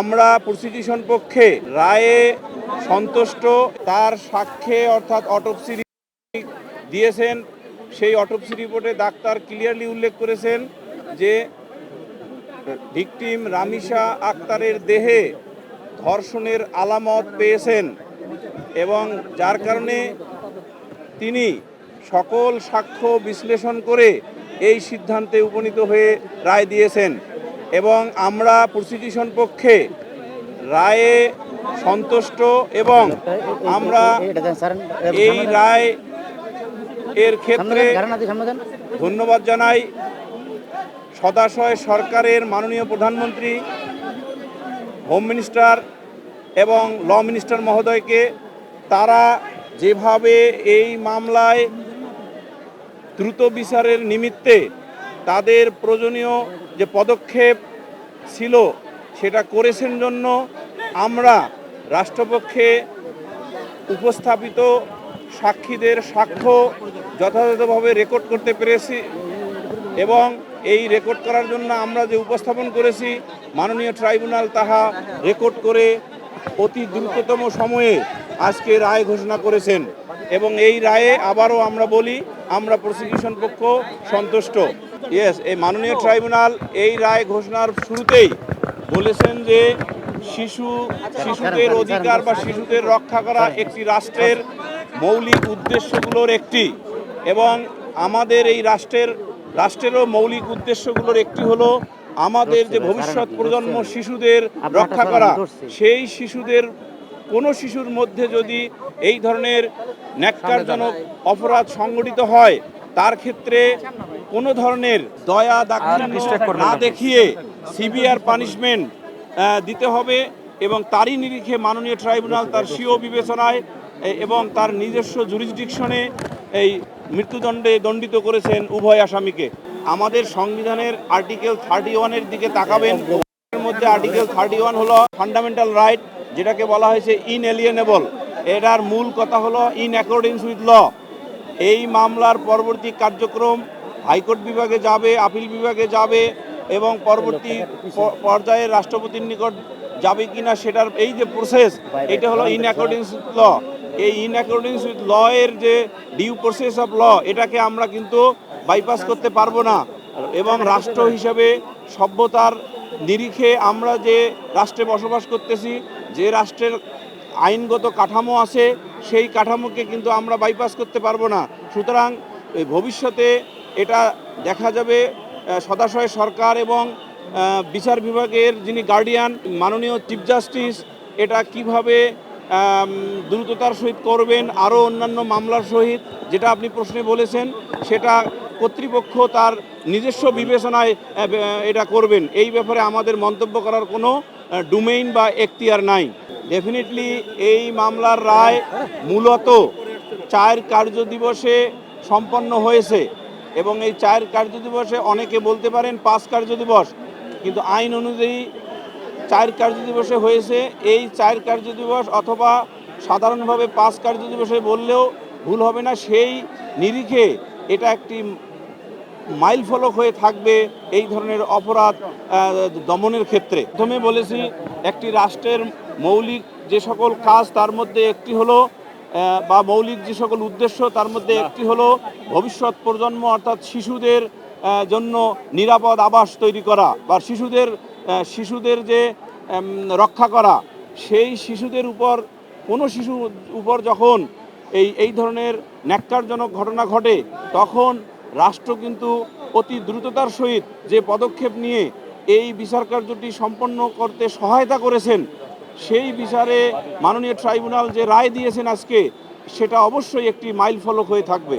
আমরা প্রসিকিউশন পক্ষে রায়ে সন্তুষ্ট। তার সাক্ষ্যে অর্থাৎ অটোপসি দিয়েছেন, সেই অটোপসি রিপোর্টে ডাক্তার ক্লিয়ারলি উল্লেখ করেছেন যে ভিকটিম রামিসা আক্তারের দেহে ধর্ষণের আলামত পেয়েছেন এবং যার কারণে তিনি সকল সাক্ষ্য বিশ্লেষণ করে এই সিদ্ধান্তে উপনীত হয়ে রায় দিয়েছেন এবং আমরা প্রসিকিউশন পক্ষে রায়ে সন্তুষ্ট এবং আমরা এই রায় এর ক্ষেত্রে ধন্যবাদ জানাই সদাশয় সরকারের মাননীয় প্রধানমন্ত্রী, হোম মিনিস্টার এবং ল মিনিস্টার মহোদয়কে। তারা যেভাবে এই মামলায় দ্রুত বিচারের নিমিত্তে তাদের প্রয়োজনীয় যে পদক্ষেপ ছিল সেটা করেছেন জন্য আমরা রাষ্ট্রপক্ষে উপস্থাপিত সাক্ষীদের সাক্ষ্য যথাযথভাবে রেকর্ড করতে পেরেছি এবং এই রেকর্ড করার জন্য আমরা যে উপস্থাপন করেছি মাননীয় ট্রাইব্যুনাল তাহা রেকর্ড করে অতি দ্রুততম সময়ে আজকে রায় ঘোষণা করেছেন এবং এই রায়ে আবারও আমরা বলি আমরা প্রসিকিউশন পক্ষ সন্তুষ্ট। এই মাননীয় ট্রাইব্যুনাল এই রায় ঘোষণার শুরুতেই বলেছেন যে শিশুদের অধিকার বা শিশুদের রক্ষা করা একটি রাষ্ট্রের মৌলিক উদ্দেশ্যগুলোর একটি এবং আমাদের এই রাষ্ট্রেরও মৌলিক উদ্দেশ্যগুলোর একটি হলো আমাদের যে ভবিষ্যৎ প্রজন্ম শিশুদের রক্ষা করা। সেই শিশুদের কোনো শিশুর মধ্যে যদি এই ধরনের ন্যাক্কারজনক অপরাধ সংঘটিত হয় তার ক্ষেত্রে কোনো ধরনের দয়া দাক্ষিণ্য না দেখিয়ে সিভিয়ার পানিশমেন্ট দিতে হবে এবং তারই নিরিখে মাননীয় ট্রাইব্যুনাল তার স্বীয় বিবেচনায় এবং তার নিজস্ব জুরিসডিকশনে এই মৃত্যুদণ্ডে দণ্ডিত করেছেন উভয় আসামিকে। আমাদের সংবিধানের আর্টিকেল 31-এর দিকে তাকাবেন। এর মধ্যে আর্টিকেল 31 হলো ফান্ডামেন্টাল রাইট, যেটাকে বলা হয়েছে ইনএলিয়েনেবল। এটার মূল কথা হলো ইন অ্যাকর্ডিংস উইথ ল। এই মামলার পরবর্তী কার্যক্রম হাইকোর্ট বিভাগে যাবে, আপিল বিভাগে যাবে এবং পরবর্তী পর্যায়ে রাষ্ট্রপতির নিকট যাবে কিনা সেটার এই যে প্রসেস, এটা হলো ইন অ্যাকর্ডিংস উইথ ল। এই ইন অ্যাকর্ডিংস উইথ ল এর যে ডিউ প্রসেস অফ ল, এটাকে আমরা কিন্তু বাইপাস করতে পারবো না এবং রাষ্ট্র হিসেবে সভ্যতার নিরিখে আমরা যে রাষ্ট্রে বসবাস করতেছি, যে রাষ্ট্রের আইনগত কাঠামো আছে সেই কাঠামোকে কিন্তু আমরা বাইপাস করতে পারবো না। সুতরাং ভবিষ্যতে এটা দেখা যাবে সদাশয় সরকার এবং বিচার বিভাগের যিনি গার্ডিয়ান মাননীয় চিফ জাস্টিস এটা কিভাবে দ্রুততার সহিত করবেন, আরও অন্যান্য মামলার সহিত যেটা আপনি প্রশ্নে বলেছেন সেটা কর্তৃপক্ষ তার নিজস্ব বিবেচনায় এটা করবেন। এই ব্যাপারে আমাদের মন্তব্য করার কোনো ডোমেইন বা এখতিয়ার নাই। ডেফিনেটলি এই মামলার রায় মূলত 4 কার্যদিবসে সম্পন্ন হয়েছে এবং এই 4 কার্যদিবসে অনেকে বলতে পারেন 5 কার্যদিবস, কিন্তু আইন অনুযায়ী 4 কার্যদিবসে হয়েছে। এই 4 কার্যদিবস অথবা সাধারণভাবে 5 কার্যদিবসে বললেও ভুল হবে না। সেই নিরিখে এটা একটি মাইল ফলক হয়ে থাকবে এই ধরনের অপরাধ দমনের ক্ষেত্রে। প্রথমে বলেছি একটি রাষ্ট্রের মৌলিক যে সকল কাজ তার মধ্যে একটি হলো বা মৌলিক যে সকল উদ্দেশ্য তার মধ্যে একটি হলো ভবিষ্যৎ প্রজন্ম অর্থাৎ শিশুদের জন্য নিরাপদ আবাস তৈরি করা বা শিশুদের যে রক্ষা করা। সেই শিশুদের উপর কোনো শিশুর উপর যখন এই ধরনের ন্যাক্কারজনক ঘটনা ঘটে তখন রাষ্ট্র কিন্তু অতি দ্রুততার সহিত যে পদক্ষেপ নিয়ে এই বিচার কার্যটি সম্পন্ন করতে সহায়তা করেছেন, সেই বিচারে মাননীয় ট্রাইব্যুনাল যে রায় দিয়েছেন আজকে সেটা অবশ্যই একটি মাইল ফলক হয়ে থাকবে।